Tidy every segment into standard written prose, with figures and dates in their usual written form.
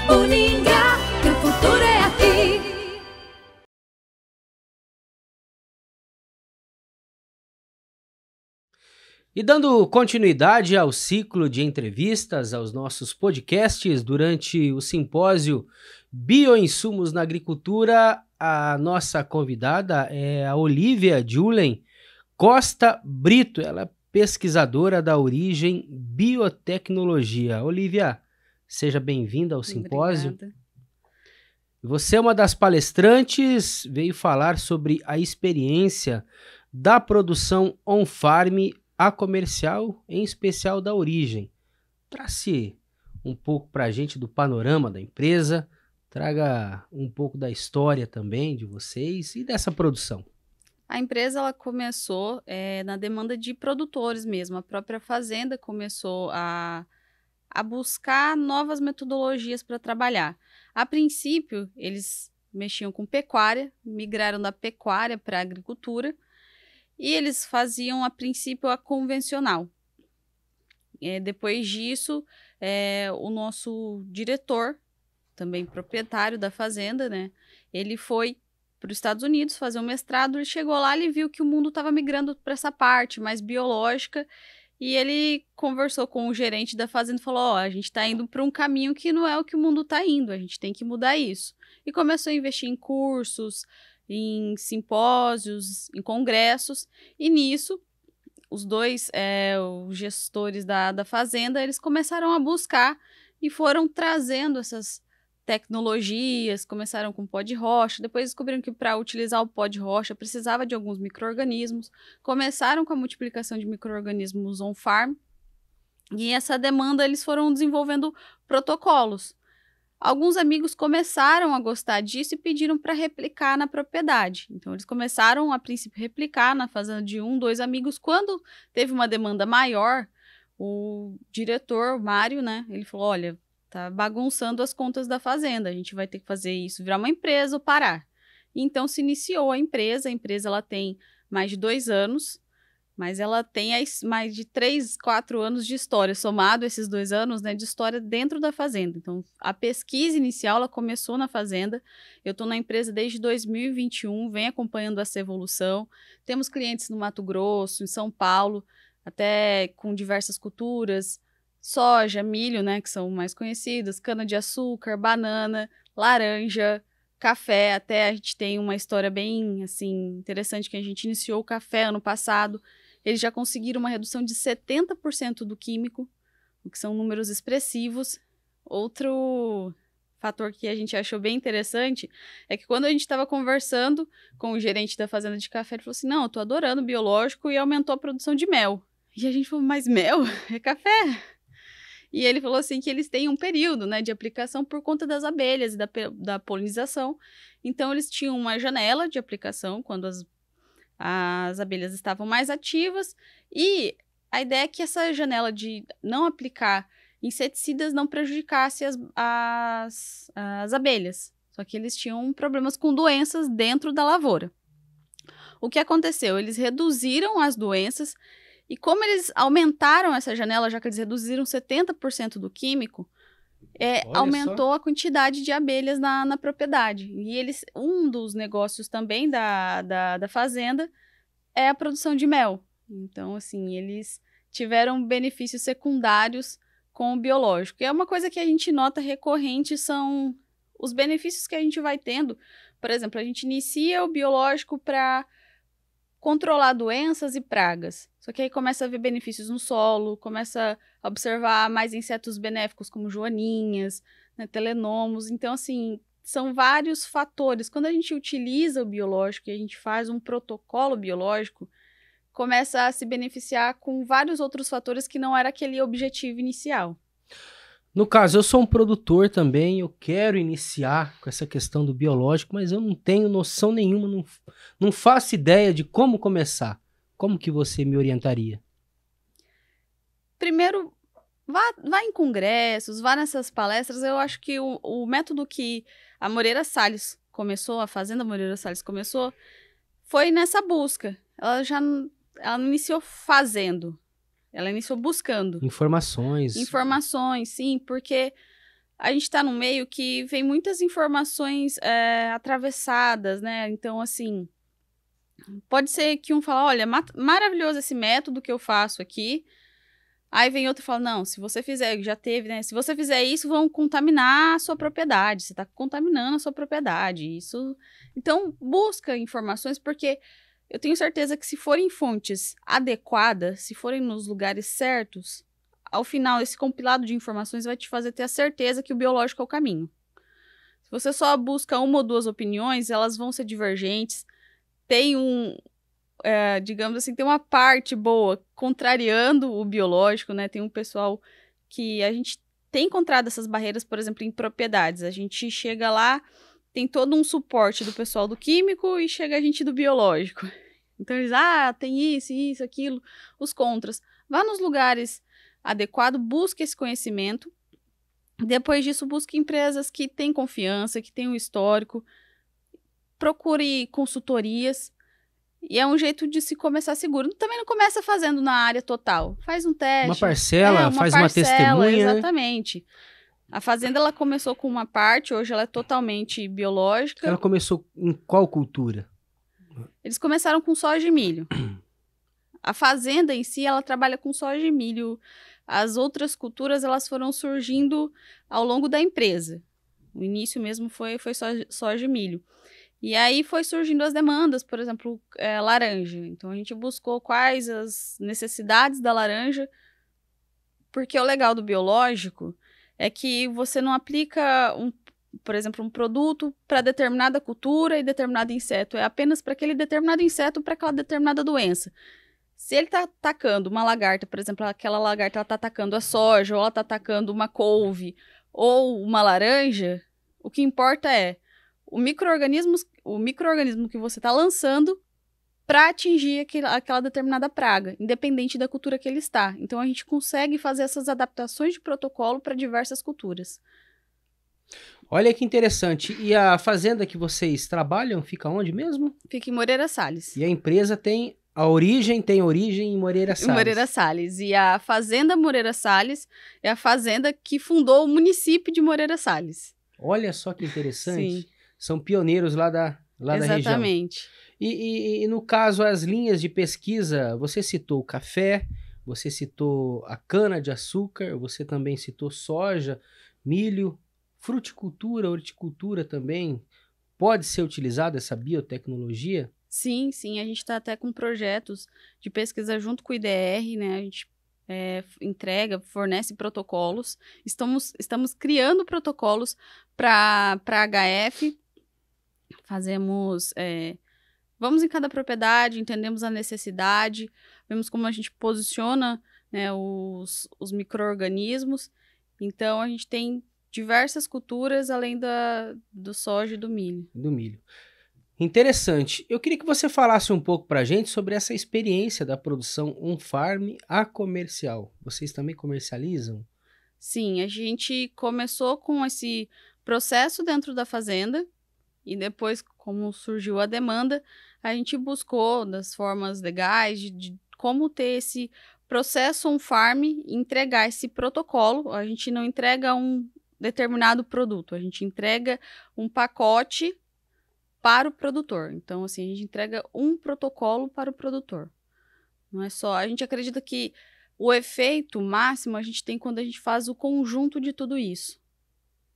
Uningá, que o futuro é aqui. E dando continuidade ao ciclo de entrevistas aos nossos podcasts durante o simpósio Bioinsumos na Agricultura, a nossa convidada é a Olívia Julen Costa Brito. Ela é pesquisadora da Origem Biotecnologia. Olívia, seja bem-vinda ao simpósio. Obrigada. Você é uma das palestrantes, veio falar sobre a experiência da produção on-farm a comercial, em especial da Origem. Trace um pouco para a gente do panorama da empresa, traga um pouco da história também de vocês e dessa produção. A empresa ela começou na demanda de produtores mesmo. A própria fazenda começou a buscar novas metodologias para trabalhar. A princípio, eles mexiam com pecuária, migraram da pecuária para a agricultura, e eles faziam, a princípio, a convencional. Depois disso, o nosso diretor, também proprietário da fazenda, né, ele foi para os Estados Unidos fazer um mestrado. Ele chegou lá, ele viu que o mundo estava migrando para essa parte mais biológica, e ele conversou com o gerente da fazenda e falou: a gente está indo para um caminho que não é o que o mundo está indo, a gente tem que mudar isso. E começou a investir em cursos, em simpósios, em congressos, e nisso, os dois os gestores da fazenda, eles começaram a buscar e foram trazendo essas tecnologias, começaram com pó de rocha, depois descobriram que para utilizar o pó de rocha precisava de alguns micro-organismos, começaram com a multiplicação de micro-organismos on-farm, e essa demanda eles foram desenvolvendo protocolos. Alguns amigos começaram a gostar disso e pediram para replicar na propriedade. Então, eles começaram, a princípio, replicar na fazenda de 1, 2 amigos. Quando teve uma demanda maior, o diretor, o Mário, né, ele falou: olha, tá bagunçando as contas da fazenda, a gente vai ter que fazer isso virar uma empresa ou parar. Então, se iniciou a empresa ela tem mais de 2 anos, mas ela tem mais de 3, 4 anos de história, somado esses 2 anos, né, de história dentro da fazenda. Então, a pesquisa inicial, ela começou na fazenda. Eu estou na empresa desde 2021, venho acompanhando essa evolução. Temos clientes no Mato Grosso, em São Paulo, até com diversas culturas, soja, milho, né, que são mais conhecidos, cana-de-açúcar, banana, laranja, café. Até a gente tem uma história bem, assim, interessante, que a gente iniciou o café ano passado. Eles já conseguiram uma redução de 70% do químico, o que são números expressivos. Outro fator que a gente achou bem interessante é que quando a gente estava conversando com o gerente da fazenda de café, ele falou assim: não, eu tô adorando o biológico e aumentou a produção de mel. E a gente falou: mas mel? É café? E ele falou assim que eles têm um período, né, de aplicação por conta das abelhas e da polinização. Então, eles tinham uma janela de aplicação quando as abelhas estavam mais ativas, e a ideia é que essa janela de não aplicar inseticidas não prejudicasse as abelhas. Só que eles tinham problemas com doenças dentro da lavoura. O que aconteceu? Eles reduziram as doenças, e como eles aumentaram essa janela, já que eles reduziram 70% do químico, aumentou a quantidade de abelhas na propriedade. E um dos negócios também da fazenda é a produção de mel. Então, assim, eles tiveram benefícios secundários com o biológico. E é uma coisa que a gente nota recorrente, são os benefícios que a gente vai tendo. Por exemplo, a gente inicia o biológico para controlar doenças e pragas. Só que aí começa a ver benefícios no solo, começa a observar mais insetos benéficos como joaninhas, né, telenomos. Então, assim, são vários fatores. Quando a gente utiliza o biológico e a gente faz um protocolo biológico, começa a se beneficiar com vários outros fatores que não era aquele objetivo inicial. No caso, eu sou um produtor também, eu quero iniciar com essa questão do biológico, mas eu não tenho noção nenhuma, não faço ideia de como começar. Como que você me orientaria? Primeiro, vá em congressos, vá nessas palestras. Eu acho que o método que a Moreira Salles começou, a Fazenda Moreira Salles começou, foi nessa busca. Ela não iniciou fazendo, ela iniciou buscando. Informações. Informações, sim, porque a gente está num meio que vem muitas informações atravessadas, né? Então, assim, pode ser que um fala, olha, maravilhoso esse método que eu faço aqui. Aí vem outro e fala, não, se você fizer, já teve, né? Se você fizer isso, vão contaminar a sua propriedade. Você está contaminando a sua propriedade. Isso. Então, busca informações, porque eu tenho certeza que se forem fontes adequadas, se forem nos lugares certos, ao final, esse compilado de informações vai te fazer ter a certeza que o biológico é o caminho. Se você só busca uma ou duas opiniões, elas vão ser divergentes. Tem digamos assim, tem uma parte boa contrariando o biológico, né? Tem um pessoal que a gente tem encontrado essas barreiras, por exemplo, em propriedades. A gente chega lá, tem todo um suporte do pessoal do químico e chega a gente do biológico. Então eles, tem isso, aquilo, os contras. Vá nos lugares adequados, busque esse conhecimento. Depois disso, busque empresas que têm confiança, que têm um histórico. Procure consultorias. E é um jeito de se começar seguro. Também não começa fazendo na área total. Faz um teste. Uma parcela, uma testemunha. Exatamente. Né? A fazenda, ela começou com uma parte, hoje ela é totalmente biológica. Ela começou em qual cultura? Eles começaram com soja e milho. A fazenda em si, ela trabalha com soja e milho. As outras culturas, elas foram surgindo ao longo da empresa. O início mesmo foi soja e milho. E aí foi surgindo as demandas, por exemplo, laranja. Então a gente buscou quais as necessidades da laranja, porque o legal do biológico é que você não aplica, por exemplo, um produto para determinada cultura e determinado inseto. É apenas para aquele determinado inseto, para aquela determinada doença. Se ele está atacando uma lagarta, por exemplo, aquela lagarta está atacando a soja, ou ela está atacando uma couve, ou uma laranja, o que importa é o micro-organismo que você está lançando para atingir aquela determinada praga, independente da cultura que ele está. Então, a gente consegue fazer essas adaptações de protocolo para diversas culturas. Olha que interessante. E a fazenda que vocês trabalham fica onde mesmo? Fica em Moreira Salles. E a empresa tem origem em Moreira Salles. Moreira Salles. E a Fazenda Moreira Salles é a fazenda que fundou o município de Moreira Salles. Olha só que interessante. Sim. São pioneiros lá da região. Exatamente. E no caso, as linhas de pesquisa, você citou o café, você citou a cana-de-açúcar, você também citou soja, milho, fruticultura, horticultura também. Pode ser utilizada essa biotecnologia? Sim, a gente está até com projetos de pesquisa junto com o IDR, né? A gente fornece protocolos. Estamos criando protocolos para HF. Vamos em cada propriedade, entendemos a necessidade, vemos como a gente posiciona, né, os micro-organismos. Então, a gente tem diversas culturas além do soja e do milho. Do milho. Interessante. Eu queria que você falasse um pouco para a gente sobre essa experiência da produção on-farm a comercial. Vocês também comercializam? Sim, a gente começou com esse processo dentro da fazenda e depois, como surgiu a demanda, a gente buscou das formas legais de como ter esse processo on-farm e entregar esse protocolo. A gente não entrega um determinado produto, a gente entrega um pacote para o produtor. Então, assim, a gente entrega um protocolo para o produtor. Não é só... A gente acredita que o efeito máximo a gente tem quando a gente faz o conjunto de tudo isso.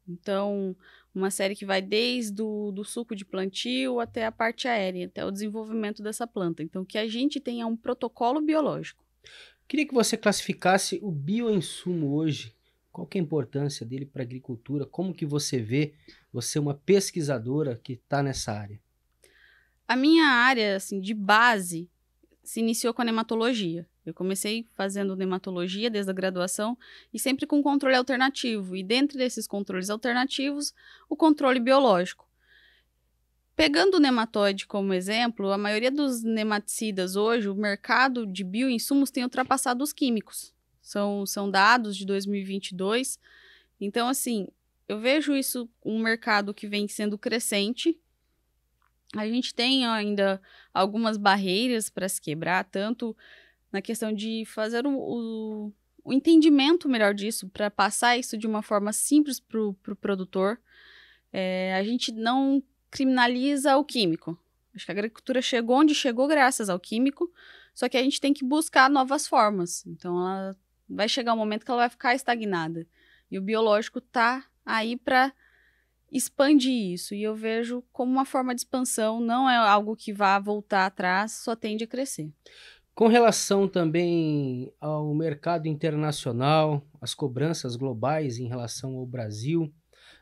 Então, uma série que vai desde do suco de plantio até a parte aérea, até o desenvolvimento dessa planta. Então, o que a gente tem é um protocolo biológico. Queria que você classificasse o bioinsumo hoje. Qual que é a importância dele para a agricultura? Como que você vê, você é uma pesquisadora que está nessa área? A minha área, assim, de base se iniciou com a nematologia. Eu comecei fazendo nematologia desde a graduação e sempre com controle alternativo. E dentro desses controles alternativos, o controle biológico. Pegando o nematóide como exemplo, a maioria dos nematicidas hoje, o mercado de bioinsumos tem ultrapassado os químicos. São dados de 2022. Então, assim, eu vejo isso um mercado que vem sendo crescente. A gente tem ainda algumas barreiras para se quebrar, tanto na questão de fazer o entendimento melhor disso, para passar isso de uma forma simples para o produtor. A gente não criminaliza o químico. Acho que a agricultura chegou onde chegou graças ao químico, só que a gente tem que buscar novas formas. Então, ela vai chegar um momento que ela vai ficar estagnada. E o biológico está aí para expandir isso. E eu vejo como uma forma de expansão, não é algo que vá voltar atrás, só tende a crescer. Com relação também ao mercado internacional, as cobranças globais em relação ao Brasil,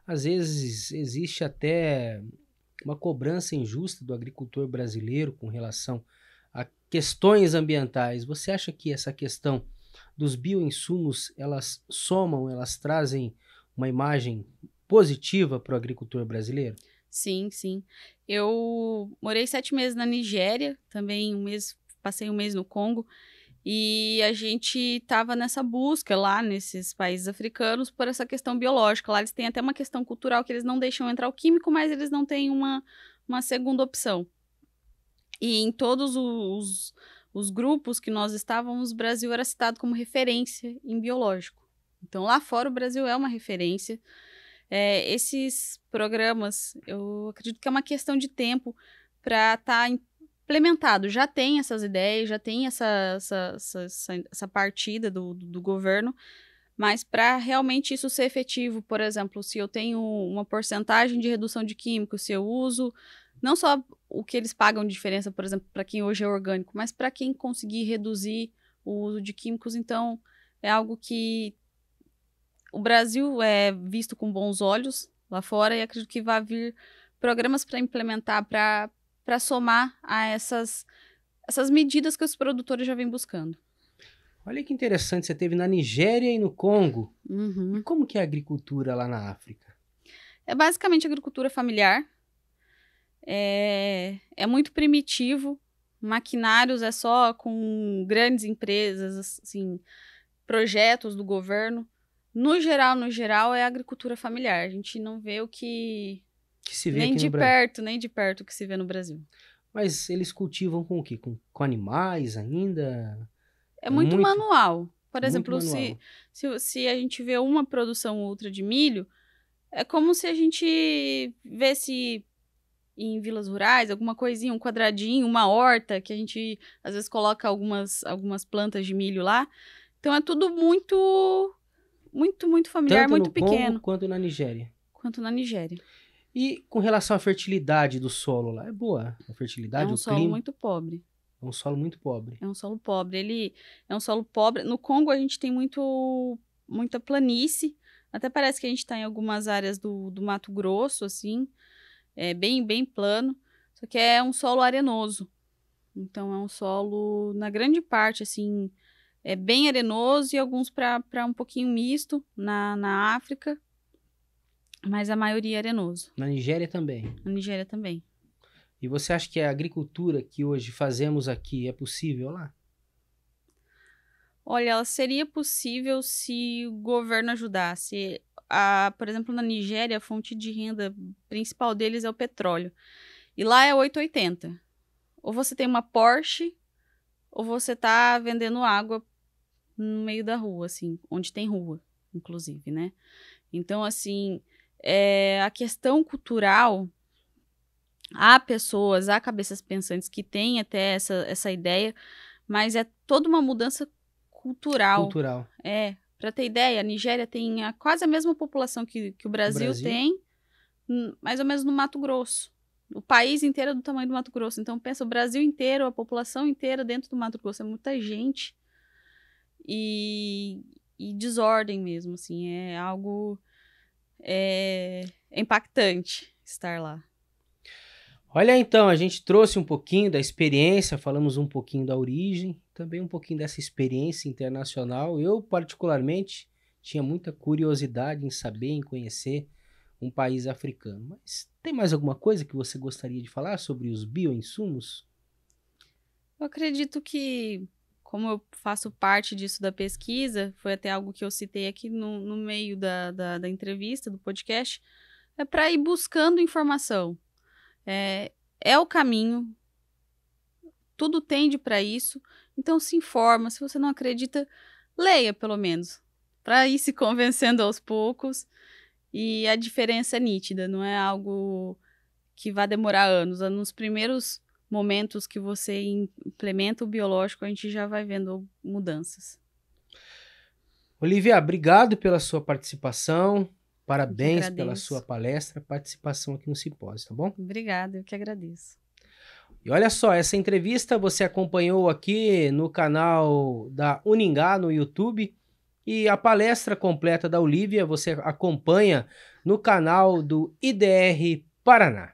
às vezes existe até uma cobrança injusta do agricultor brasileiro com relação a questões ambientais. Você acha que essa questão dos bioinsumos, elas somam, elas trazem uma imagem positiva para o agricultor brasileiro? Sim, sim. Eu morei 7 meses na Nigéria, também passei um mês no Congo, e a gente estava nessa busca lá nesses países africanos por essa questão biológica. Lá eles têm até uma questão cultural que eles não deixam entrar o químico, mas eles não têm uma segunda opção. E em todos os grupos que nós estávamos, o Brasil era citado como referência em biológico. Então lá fora o Brasil é uma referência. Esses programas, eu acredito que é uma questão de tempo para estar implementado. Já tem essas ideias, já tem essa partida do governo, mas para realmente isso ser efetivo, por exemplo, se eu tenho uma porcentagem de redução de químicos, se eu uso não só o que eles pagam de diferença, por exemplo, para quem hoje é orgânico, mas para quem conseguir reduzir o uso de químicos, então é algo que o Brasil é visto com bons olhos lá fora e acredito que vai vir programas para implementar, para somar a essas medidas que os produtores já vêm buscando. Olha que interessante, você esteve na Nigéria e no Congo. Uhum. E como que é a agricultura lá na África? É basicamente agricultura familiar. É muito primitivo. Maquinários é só com grandes empresas, assim, projetos do governo. No geral, é agricultura familiar. A gente não vê o que se vê nem aqui de no Brasil. perto, nem de perto o que se vê no Brasil. Mas eles cultivam com o quê? Com animais ainda? É muito manual. Por muito exemplo, manual. se a gente vê uma produção ou outra de milho, é como se a gente vesse em vilas rurais alguma coisinha, um quadradinho, uma horta, que a gente às vezes coloca algumas plantas de milho lá. Então é tudo muito familiar, Tanto muito no pequeno. Congo quanto na Nigéria. Quanto na Nigéria. E com relação à fertilidade do solo lá, é boa a fertilidade, É um o solo clima? muito pobre. É um solo muito pobre. É um solo pobre. Ele é um solo pobre. No Congo a gente tem muita planície. Até parece que a gente está em algumas áreas do Mato Grosso, assim. É bem plano. Só que é um solo arenoso. Então é um solo, na grande parte, assim, é bem arenoso e alguns para um pouquinho misto na África. Mas a maioria é arenoso. Na Nigéria também. Na Nigéria também. E você acha que a agricultura que hoje fazemos aqui é possível lá? Olha, ela seria possível se o governo ajudasse. Por exemplo, na Nigéria, a fonte de renda principal deles é o petróleo. E lá é 880. Ou você tem uma Porsche, ou você tá vendendo água no meio da rua, assim, onde tem rua, inclusive, né? Então, assim, a questão cultural, há pessoas, há cabeças pensantes que têm até essa ideia, mas é toda uma mudança cultural. Para ter ideia, a Nigéria tem quase a mesma população que o Brasil tem, mais ou menos no Mato Grosso. O país inteiro é do tamanho do Mato Grosso. Então, pensa, o Brasil inteiro, a população inteira dentro do Mato Grosso. É muita gente. E desordem mesmo, assim. É algo impactante estar lá. Olha, então, a gente trouxe um pouquinho da experiência, falamos um pouquinho da origem, também um pouquinho dessa experiência internacional. Eu, particularmente, tinha muita curiosidade em saber, em conhecer um país africano. Mas tem mais alguma coisa que você gostaria de falar sobre os bioinsumos? Eu acredito que, como eu faço parte disso da pesquisa, foi até algo que eu citei aqui no meio da entrevista, do podcast, é para ir buscando informação. É o caminho, tudo tende para isso, então se informa. Se você não acredita, leia pelo menos, para ir se convencendo aos poucos. E a diferença é nítida, não é algo que vai demorar anos. Nos primeiros momentos que você implementa o biológico, a gente já vai vendo mudanças. Olivia, obrigado pela sua participação. Parabéns pela agradeço. sua palestra, participação aqui no simpósio, tá bom? Obrigada, eu que agradeço. E olha só, essa entrevista você acompanhou aqui no canal da Uningá no YouTube, e a palestra completa da Olivia você acompanha no canal do IDR Paraná.